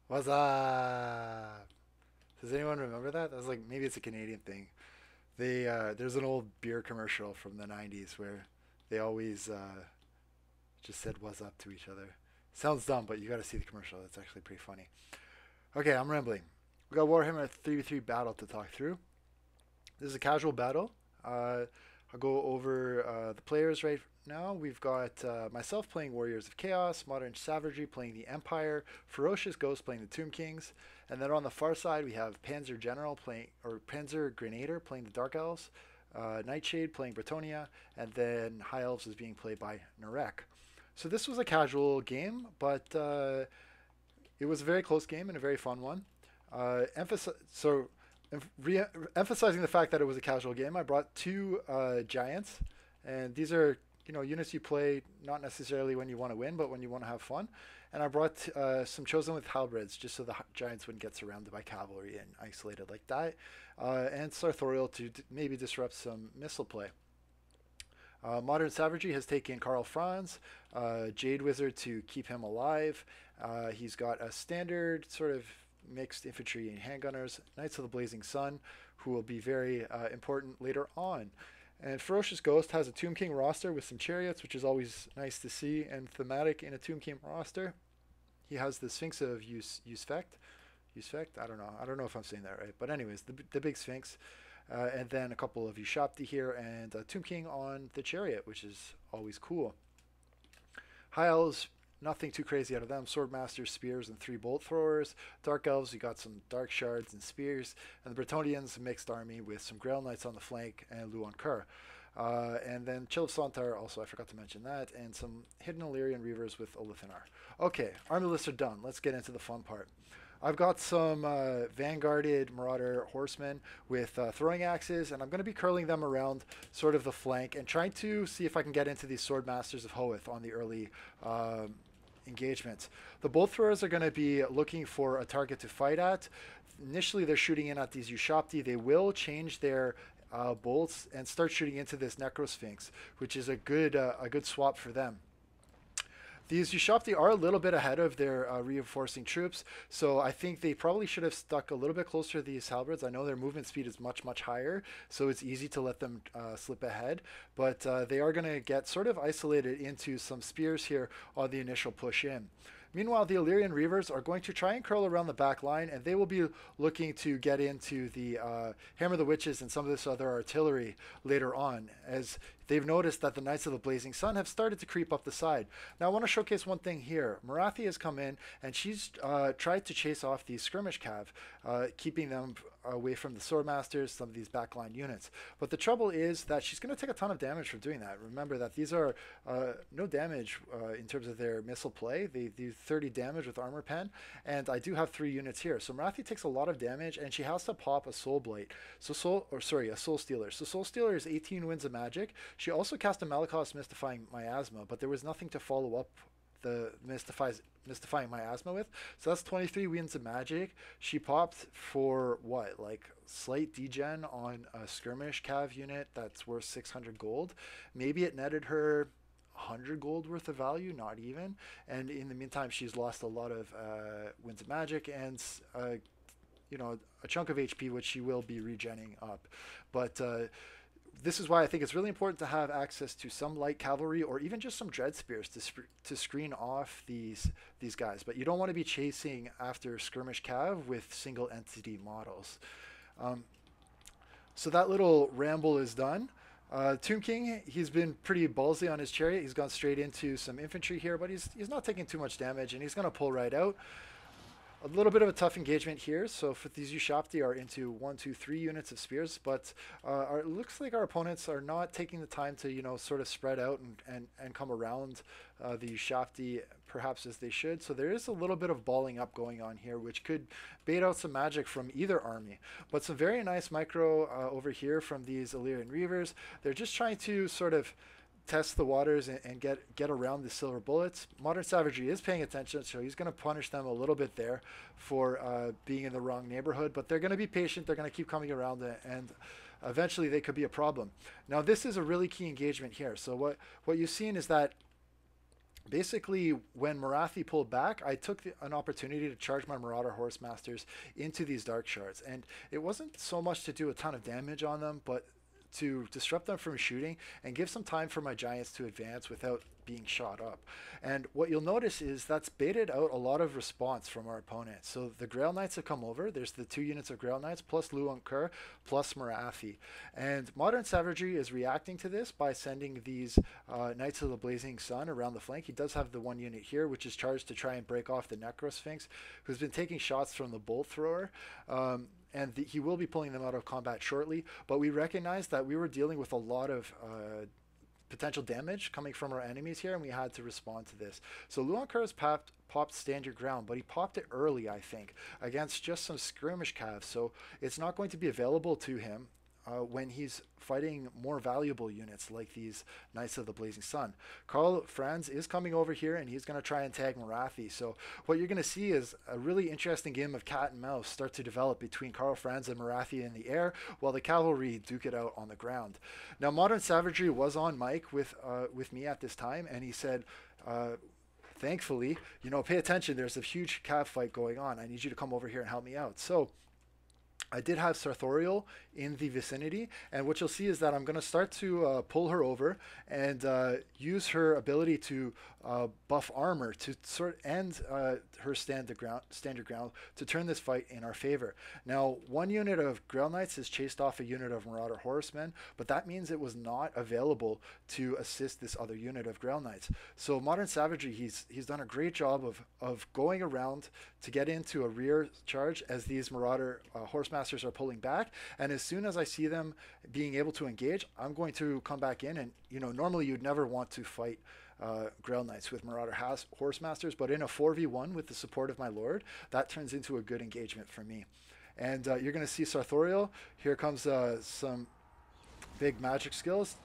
What's up? Does anyone remember that? That was like maybe it's a Canadian thing. There's an old beer commercial from the '90s where they always just said "what's up" to each other. Sounds dumb, but you got to see the commercial. That's actually pretty funny. Okay, I'm rambling. We got Warhammer 3v3 battle to talk through. This is a casual battle. I'll go over the players right now. We've got myself playing Warriors of Chaos, Modern Savagery playing the Empire, Ferocious Ghost playing the Tomb Kings, and then on the far side we have Panzer General playing or Panzer Grenadier playing the Dark Elves, Nightshade playing Bretonia, and then High Elves is being played by Narek. So this was a casual game, but it was a very close game and a very fun one. So emphasizing the fact that it was a casual game, I brought two giants, and these are units you play not necessarily when you want to win, but when you want to have fun. And I brought some chosen with halberds just so the giants wouldn't get surrounded by cavalry and isolated like that, and sartorial to maybe disrupt some missile play. Modern Savagery has taken Karl Franz, Jade Wizard to keep him alive. He's got a standard sort of mixed infantry and handgunners, Knights of the Blazing Sun, who will be very important later on. And Ferocious Ghost has a Tomb King roster with some chariots, which is always nice to see and thematic in a Tomb King roster. He has the Sphinx of Usfect. Usfect? I don't know if I'm saying that right. But anyways, the big Sphinx. And then a couple of Ushapti here and Tomb King on the chariot, which is always cool. High Elves, nothing too crazy out of them. Swordmasters, spears, and 3 bolt throwers. Dark Elves, you got some dark shards and spears. And the Bretonians, a mixed army with some Grail Knights on the flank and Luon Kur. And then Chill of Sontar, also I forgot to mention that, and some Hidden Illyrian Reavers with Olithanar. Okay, army lists are done. Let's get into the fun part. I've got some vanguarded Marauder horsemen with throwing axes, and I'm going to be curling them around sort of the flank and trying to see if I can get into these Sword Masters of Hoeth on the early engagements. The bolt throwers are going to be looking for a target to fight at. Initially, they're shooting in at these Ushapti. They will change their bolts and start shooting into this Necrosphinx, which is a good swap for them. These Ushapti are a little bit ahead of their reinforcing troops, so I think they probably should have stuck a little bit closer to these halberds. I know their movement speed is much, much higher, so it's easy to let them slip ahead, but they are going to get sort of isolated into some spears here on the initial push in. Meanwhile, the Illyrian Reavers are going to try and curl around the back line, and they will be looking to get into the Hammer the Witches and some of this other artillery later on, as they've noticed that the Knights of the Blazing Sun have started to creep up the side. Now, I want to showcase one thing here. Marathi has come in, and she's tried to chase off these skirmish cav, keeping them away from the Swordmasters, some of these backline units. But the trouble is that she's going to take a ton of damage for doing that. Remember that these are no damage in terms of their missile play. They do 30 damage with armor pen, and I do have 3 units here. So Marathi takes a lot of damage, and she has to pop a Soul Blight. A Soul Stealer. So Soul Stealer is 18 winds of magic. She also cast a Malakos Mystifying Miasma, but there was nothing to follow up the mystifying miasma with. So that's 23 winds of magic. She popped for what, like slight degen on a skirmish cav unit that's worth 600 gold. Maybe it netted her 100 gold worth of value, not even. And in the meantime, she's lost a lot of winds of magic and a chunk of HP, which she will be regenning up. But this is why I think it's really important to have access to some light cavalry or even just some dread spears to screen off these guys. But you don't want to be chasing after skirmish cav with single entity models. So that little ramble is done. Tomb King, he's been pretty ballsy on his chariot. He's gone straight into some infantry here, but he's not taking too much damage, and he's going to pull right out. A little bit of a tough engagement here. So for these Ushapti are into 1, 2, 3 units of spears, but it looks like our opponents are not taking the time to sort of spread out and come around the Ushapti perhaps as they should. So there is a little bit of balling up going on here, which could bait out some magic from either army. But some very nice micro over here from these Illyrian Reavers. They're just trying to sort of test the waters and get around the silver bullets. Modern Savagery is paying attention, so he's going to punish them a little bit there for being in the wrong neighborhood, but they're going to be patient. They're going to keep coming around it, and eventually they could be a problem. Now, this is a really key engagement here. So what you've seen is that Basically, when Marathi pulled back, I took an opportunity to charge my Marauder Horsemasters into these Dark Shards. And it wasn't so much to do a ton of damage on them, but to disrupt them from shooting and give some time for my Giants to advance without being shot up. And what you'll notice is that's baited out a lot of response from our opponent. So the Grail Knights have come over. There's the 2 units of Grail Knights plus Luan Kur plus Marathi. And Modern Savagery is reacting to this by sending these Knights of the Blazing Sun around the flank. He does have the 1 unit here, which is charged to try and break off the Necrosphinx, who's been taking shots from the Bolt Thrower. And he will be pulling them out of combat shortly, but we recognized that we were dealing with a lot of potential damage coming from our enemies here, and we had to respond to this. So Luan Kur has popped Stand Your Ground, but he popped it early, I think, against just some skirmish calves, so it's not going to be available to him when he's fighting more valuable units like these Knights of the Blazing Sun. Karl Franz is coming over here, and he's going to try and tag Marathi. So what you're going to see is a really interesting game of cat and mouse start to develop between Karl Franz and Marathi in the air, while the cavalry duke it out on the ground. Now, Modern Savagery was on mic with me at this time, and he said, thankfully, pay attention, there's a huge cav fight going on. I need you to come over here and help me out. So I did have Sartorial in the vicinity, and what you'll see is that I'm going to start to pull her over and use her ability to buff armor to end her stand your ground to turn this fight in our favor. Now, 1 unit of Grail Knights has chased off a unit of Marauder Horsemen, but that means it was not available to assist this other unit of Grail Knights. So Modern Savagery, he's done a great job of going around to get into a rear charge as these Marauder Horsemasters are pulling back, and as soon as I see them being able to engage, I'm going to come back in. And normally you'd never want to fight Grail Knights with Marauder Horsemasters, but in a 4v1 with the support of my Lord, that turns into a good engagement for me. And you're going to see Sartorial. Here comes some big magic skills.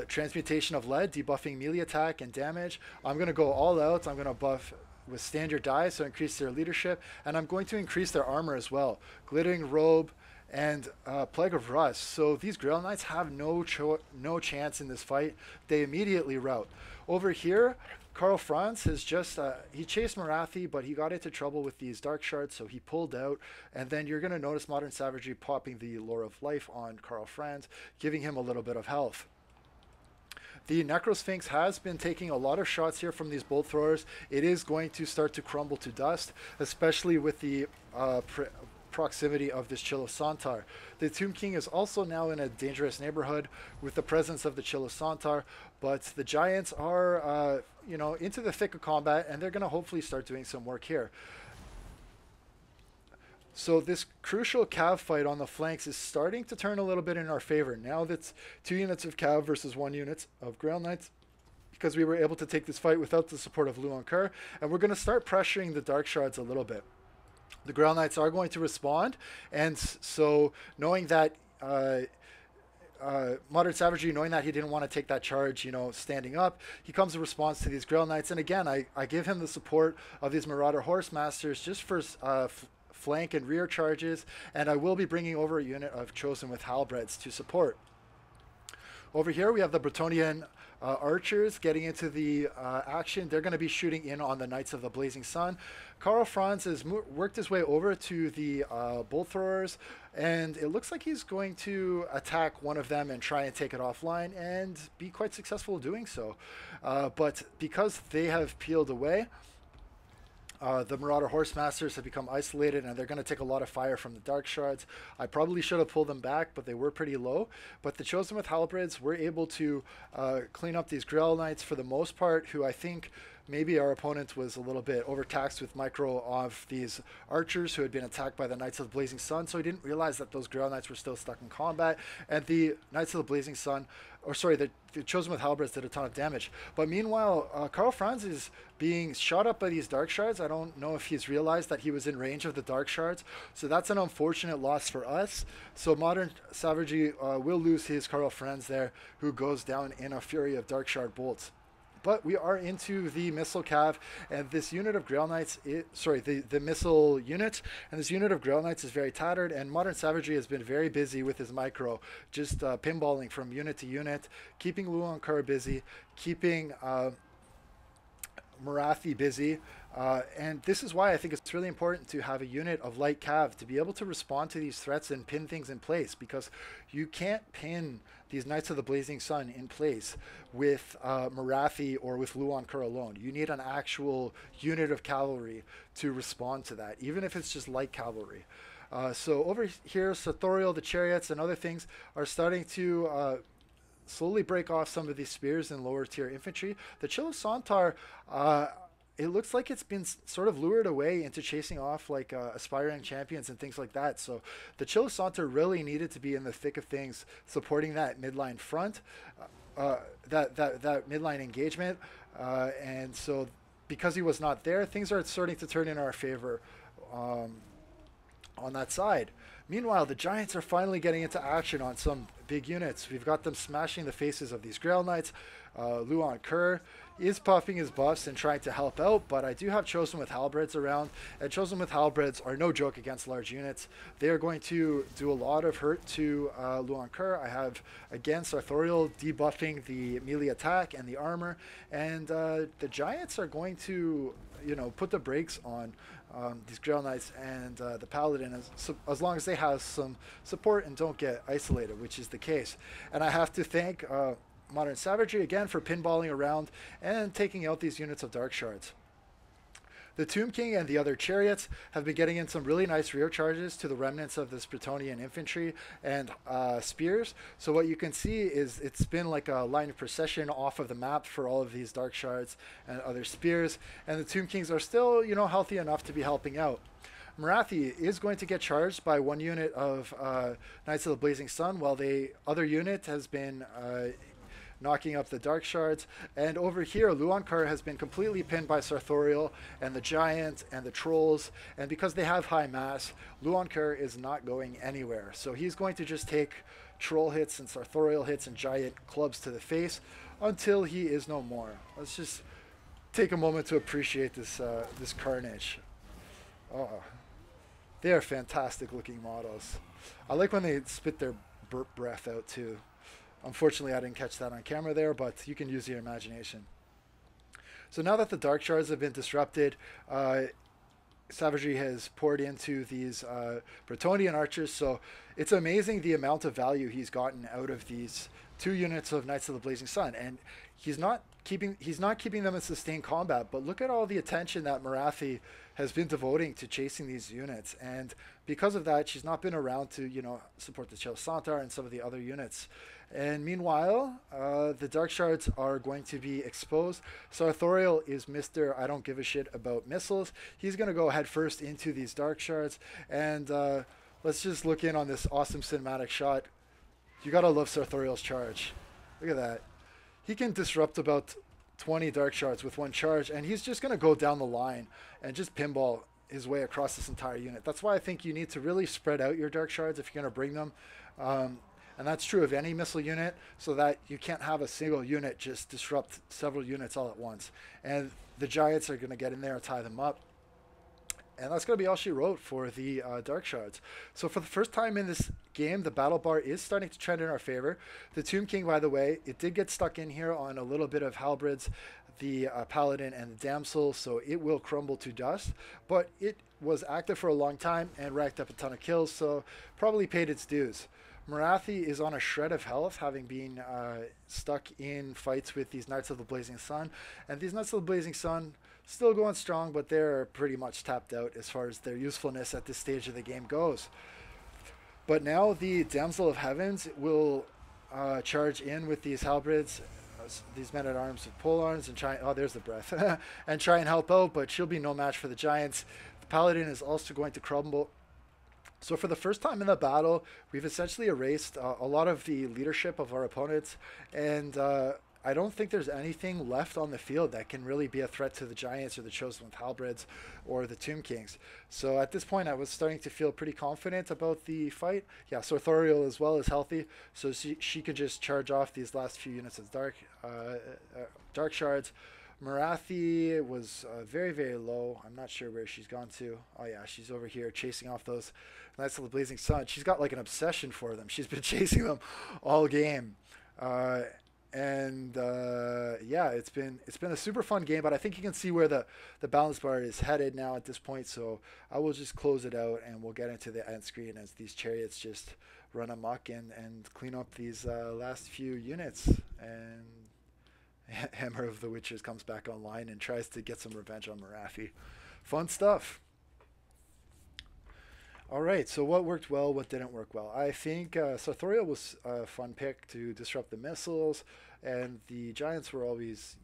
Transmutation of Lead, debuffing melee attack and damage. I'm going to go all out. I'm going to buff with standard die, so increase their leadership, and I'm going to increase their armor as well. Glittering Robe and Plague of Rust. So these Grail Knights have no chance in this fight. They immediately rout. Over here, Karl Franz has just, he chased Marathi, but he got into trouble with these Dark Shards, so he pulled out. And then you're going to notice Modern Savagery popping the Lore of Life on Karl Franz, giving him a little bit of health. The Necrosphinx has been taking a lot of shots here from these bolt throwers. It is going to start to crumble to dust, especially with the proximity of this Chilosantar. The Tomb King is also now in a dangerous neighborhood with the presence of the Chilosantar, but the Giants are, into the thick of combat, and they're going to hopefully start doing some work here. So this crucial cav fight on the flanks is starting to turn a little bit in our favor. Now that's 2 units of cav versus 1 unit of Grail Knights, because we were able to take this fight without the support of Luan Kur, and we're going to start pressuring the Dark Shards a little bit. The Grail Knights are going to respond, and so knowing that Modern Savagery, knowing that he didn't want to take that charge, standing up, he comes in response to these Grail Knights, and again, I give him the support of these Marauder Horsemasters just for flank and rear charges, and I will be bringing over a unit of Chosen with Halberds to support. Over here we have the Bretonian archers getting into the action. They're going to be shooting in on the Knights of the Blazing Sun. Karl Franz has worked his way over to the bolt throwers, and it looks like he's going to attack one of them and try and take it offline and be quite successful doing so. But because they have peeled away, the Marauder Horsemasters have become isolated, and they're going to take a lot of fire from the Dark Shards. I probably should have pulled them back, but they were pretty low. But the Chosen with Halberds were able to clean up these Grail Knights for the most part, who I think maybe our opponent was a little bit overtaxed with micro of these archers who had been attacked by the Knights of the Blazing Sun, so he didn't realize that those Grail Knights were still stuck in combat, and the Knights of the Blazing Sun, or sorry, the Chosen with Halberds did a ton of damage. But meanwhile, Karl Franz is being shot up by these Dark Shards. I don't know if he's realized that he was in range of the Dark Shards, so that's an unfortunate loss for us. So Modern Savagery will lose his Karl Franz there, who goes down in a fury of Dark Shard bolts. But we are into the missile cav, and this unit of Grail Knights, the missile unit, and this unit of Grail Knights is very tattered, and Modern Savagery has been very busy with his micro, just pinballing from unit to unit, keeping Luan Kur busy, keeping Marathi busy. And this is why I think it's really important to have a unit of light cav to be able to respond to these threats and pin things in place, because you can't pin these Knights of the Blazing Sun in place with Marathi or with Luan Kur alone. You need an actual unit of cavalry to respond to that, even if it's just light cavalry. So over here, Sartorial, the chariots, and other things are starting to slowly break off some of these spears in lower tier infantry. The Chilo Santar, it looks like it's been sort of lured away into chasing off like aspiring champions and things like that. So the Chilo Santar really needed to be in the thick of things, supporting that midline front, that midline engagement. And so because he was not there, things are starting to turn in our favor on that side. Meanwhile, the Giants are finally getting into action on some big units. We've got them smashing the faces of these Grail Knights. Luan Kur is puffing his buffs and trying to help out, but I do have Chosen with Halberds around, and Chosen with Halberds are no joke against large units. They are going to do a lot of hurt to Luan Kur. I have, again, Sartorial debuffing the melee attack and the armor, and the Giants are going to, you know, put the brakes on these Grail Knights and the Paladin, as long as they have some support and don't get isolated, which is the case. And I have to thank Modern Savagery again for pinballing around and taking out these units of Dark Shards. The Tomb King and the other chariots have been getting in some really nice rear charges to the remnants of this Bretonnian infantry and spears. So what you can see is it's been like a line of procession off of the map for all of these Dark Shards and other spears. And the Tomb Kings are still, you know, healthy enough to be helping out. Marathi is going to get charged by one unit of Knights of the Blazing Sun, while the other unit has been knocking up the Dark Shards. And over here, Luan Kur has been completely pinned by Sartorial and the Giant and the Trolls. And because they have high mass, Luan Kur is not going anywhere. So he's going to just take Troll hits and Sartorial hits and Giant clubs to the face until he is no more. Let's just take a moment to appreciate this, this carnage. Oh, they are fantastic looking models. I like when they spit their burp breath out too. Unfortunately, I didn't catch that on camera there, but you can use your imagination. So now that the Dark Shards have been disrupted, Savagery has poured into these Bretonnian archers. So it's amazing the amount of value he's gotten out of these two units of Knights of the Blazing Sun. And he's not keeping them in sustained combat, but look at all the attention that Marathi has been devoting to chasing these units. And because of that, she's not been around to, you know, support the Chilo Santar and some of the other units. And meanwhile, the Dark Shards are going to be exposed. Sartorial is Mr. I don't give a shit about missiles. He's going to go head first into these Dark Shards. And let's just look in on this awesome cinematic shot. You got to love Sartorial's charge. Look at that. He can disrupt about 20 Dark Shards with one charge, and he's just going to go down the line and just pinball his way across this entire unit. That's why I think you need to really spread out your Dark Shards if you're going to bring them. And that's true of any missile unit, so that you can't have a single unit just disrupt several units all at once. And the Giants are going to get in there and tie them up. And that's going to be all she wrote for the Dark Shards. So for the first time in this game, the battle bar is starting to trend in our favor. The Tomb King, by the way, it did get stuck in here on a little bit of Halberds, the Paladin, and the Damsel, so it will crumble to dust. But it was active for a long time and racked up a ton of kills, so probably paid its dues. Marathi is on a shred of health, having been stuck in fights with these Knights of the Blazing Sun. And these Knights of the Blazing Sun still going strong, but they're pretty much tapped out as far as their usefulness at this stage of the game goes. But now the Damsel of Heavens will charge in with these halberds, these men-at-arms with polearms, and try, oh, there's the breath, and try and help out, but she'll be no match for the Giants. The Paladin is also going to crumble. So for the first time in the battle, we've essentially erased a lot of the leadership of our opponents, and I don't think there's anything left on the field that can really be a threat to the Giants or the Chosen with Halberds or the Tomb Kings. So at this point, I was starting to feel pretty confident about the fight. Yeah, Sartorial as well is healthy, so she could just charge off these last few units of Dark Shards. Marathi was very, very low. I'm not sure where she's gone to. Oh yeah, she's over here chasing off those Knights of the Blazing Sun. She's got like an obsession for them. She's been chasing them all game. And yeah, it's been a super fun game, but I think you can see where the balance bar is headed now at this point. So I will just close it out, and we'll get into the end screen as these chariots just run amok and clean up these last few units. And Hammer of the Witches comes back online and tries to get some revenge on Marathi. Fun stuff. All right, so what worked well, what didn't work well? I think Sartorial was a fun pick to disrupt the missiles, and the Giants were always,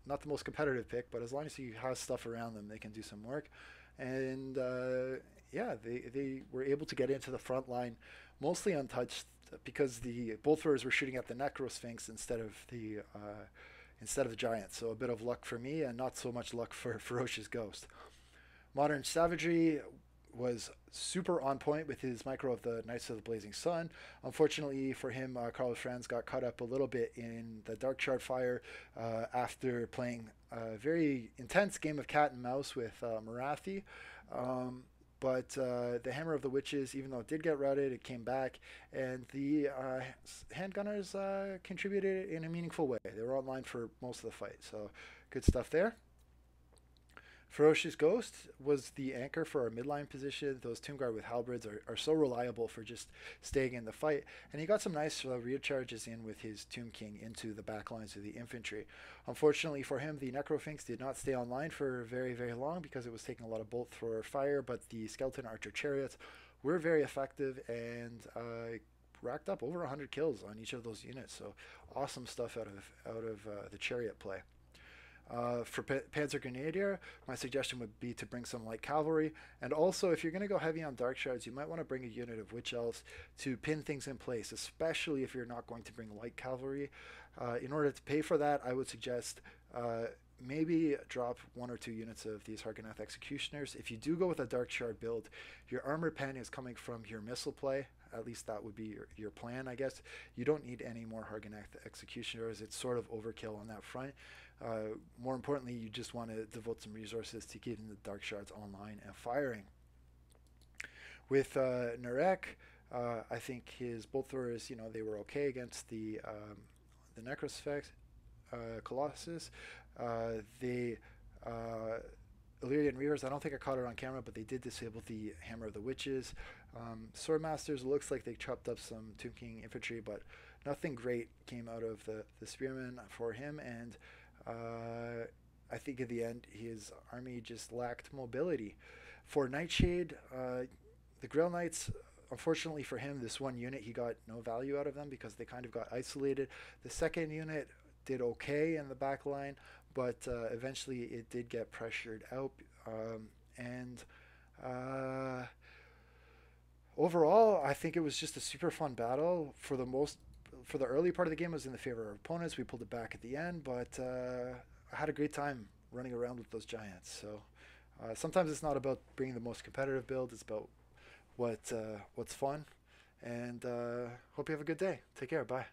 not the most competitive pick, but as long as you have stuff around them, they can do some work. And yeah, they were able to get into the front line mostly untouched because the bolt throwers were shooting at the Necro Sphinx instead of the Giants. So a bit of luck for me, and not so much luck for Ferocious Ghost. Modern Savagery was super on point with his micro of the Knights of the Blazing Sun. Unfortunately for him, Carlos Franz got caught up a little bit in the Dark Shard fire after playing a very intense game of cat and mouse with Marathi. Um, but the Hammer of the Witches, even though it did get routed, it came back, and the handgunners contributed in a meaningful way. They were online for most of the fight, so good stuff there. Ferocious Ghost was the anchor for our midline position. Those Tomb Guard with halberds are so reliable for just staying in the fight. And he got some nice rear charges in with his Tomb King into the back lines of the infantry. Unfortunately for him, the Necrofinks did not stay online for very, very long because it was taking a lot of bolt thrower fire, but the Skeleton Archer Chariots were very effective and racked up over 100 kills on each of those units. So awesome stuff out of the chariot play. For Panzer Grenadier, my suggestion would be to bring some light cavalry. And also, if you're going to go heavy on Dark Shards, you might want to bring a unit of Witch Elves to pin things in place, especially if you're not going to bring light cavalry. In order to pay for that, I would suggest maybe drop 1 or 2 units of these Hargonath Executioners. If you do go with a Dark Shard build, your armor pen is coming from your missile play. At least that would be your plan, I guess. You don't need any more Hargonath Executioners. It's sort of overkill on that front. More importantly, you just want to devote some resources to getting the Dark Shards online and firing. With Narek, I think his bolt throwers, they were okay against the Necrosphex Colossus. The Illyrian Reavers, I don't think I caught it on camera, but they did disable the Hammer of the Witches. Swordmasters, looks like they chopped up some Tomb King infantry, but nothing great came out of the Spearmen for him, and I think in the end his army just lacked mobility. For Nightshade, the Grail Knights, unfortunately for him, this one unit, he got no value out of them because they kind of got isolated. The second unit did okay in the back line, but eventually it did get pressured out. And overall, I think it was just a super fun battle. For the early part of the game, it was in the favor of our opponents. We pulled it back at the end, but I had a great time running around with those giants. So sometimes it's not about bringing the most competitive build; it's about what's fun. And hope you have a good day. Take care. Bye.